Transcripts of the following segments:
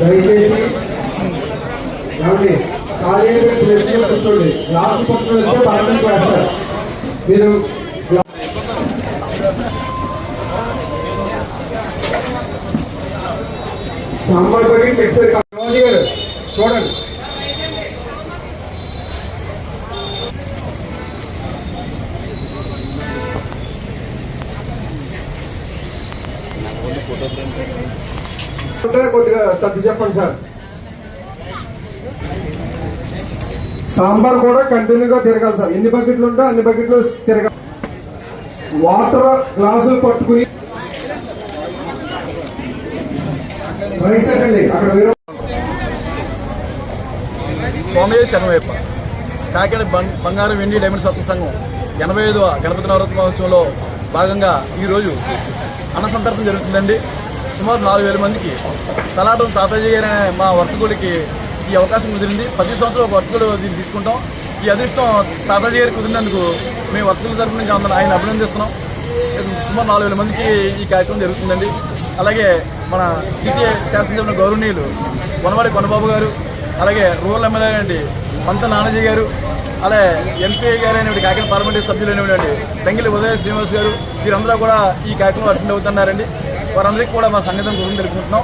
దయచేసి ఖాళీ ప్లేస్ లో కూర్చోండి. గ్లాసు పట్టుకుని వెళ్తే పట్టణంకి వేస్తారు. మీరు సాంబార్ బకెట్ మిక్సర్ రోజు గారు చూడండి. కొద్దిగా సర్ది చెప్పండి సార్. సాంబార్ కూడా కంటిన్యూగా తిరగాలి సార్. ఎన్ని బకెట్లు ఉంటే అన్ని బకెట్లు తిరగాలి. వాటర్ గ్లాసులు పట్టుకుని రైస్ అండి అక్కడ సోమయ్య శరణవైపు కాకినాడ బంగారం వెండి డైమండ్ సత్వ సంఘం 85వ గణపతి నవరాత్రి మహోత్సవంలో భాగంగా ఈరోజు అన్న సంతర్పణ జరుగుతుందండి. సుమారు 4000 మందికి తలాటం తాతాజీ గారి మా వర్తకుడికి ఈ అవకాశం కుదిరింది. ప్రతి సంవత్సరం ఒక వర్తకుడు దీన్ని తీసుకుంటాం. ఈ అదృష్టం తాతాజీ గారికి కుదిరినందుకు మేము వర్తకుల తరఫు నుంచి ఆయన అభినందిస్తున్నాం. సుమారు 4000 మందికి ఈ కార్యక్రమం జరుగుతుందండి. అలాగే మన సిటీ శాసనసభ్యులు గౌరవనీయులు వనవాడి కొనబాబు గారు, అలాగే రూరల్ ఎమ్మెల్యే అండి పంత నానాజీ గారు, అలాగే ఎంపీ గారు అయినటువంటి కాకినాడ పార్లమెంటరీ సభ్యులు అయినటువంటి తంగిలి ఉదయ శ్రీనివాస్ గారు, వీరందరూ కూడా ఈ కార్యక్రమం అటెండ్ అవుతున్నారండి. వారందరికీ కూడా మా సంగీతం గురించి తెలుసుకుంటున్నాం.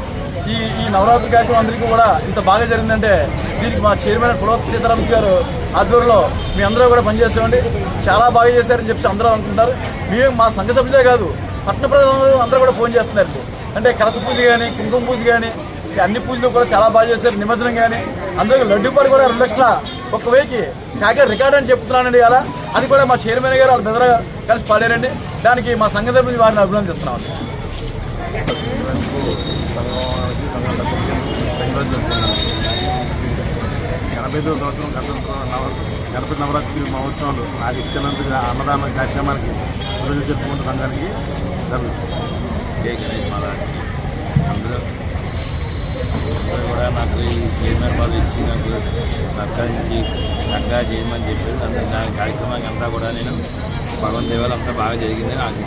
ఈ నవరాత్రి కార్యక్రమం అందరికీ కూడా ఇంత బాగా జరిగిందంటే దీనికి మా చైర్మన్ పులవత్ సీతారాం గారు ఆధ్వర్యంలో మీ అందరూ కూడా పనిచేసామండి. చాలా బాగా చేశారని చెప్పి అందరూ అనుకుంటారు. మేము మా సంఘ సభ్యులే కాదు, పట్టణ ప్రజలందరూ అందరూ కూడా ఫోన్ చేస్తున్నారు. అంటే కలస పూజ కానీ, కుంకుమ పూజ కానీ, అన్ని పూజలు కూడా చాలా బాగా చేశారు. నిమజ్జనం కానీ అందరూ లడ్డూపాడు కూడా 2 లక్షల ఒక్క వెయ్యికి కాకినాడ రికార్డ్ అని చెప్తున్నానండి. అలా అది కూడా మా చైర్మన్ గారు వాళ్ళ బెదర కలిసి పాడారండి. దానికి మా సంఘ తరపున వారిని అభినందిస్తున్నాం. 85వ సంవత్సరం గణపతి నవరాత్రి మహోత్సవాలు నాకు ఇచ్చినందుకు అన్నదాన కార్యక్రమానికి రోజు చెప్పుకుంటూ సంఘానికి జరుగుతుంది. జై గణేష్ మహారాజ్. అందరూ కూడా నాకు ఈ చైర్మన్ వాళ్ళు ఇచ్చి నాకు సత్కరించి చక్కగా చేయమని చెప్పారు. అందుకే నా కార్యక్రమానికి అంతా కూడా నేను భగవంత్ దేవాలు అంతా బాగా జరిగిందని నాకు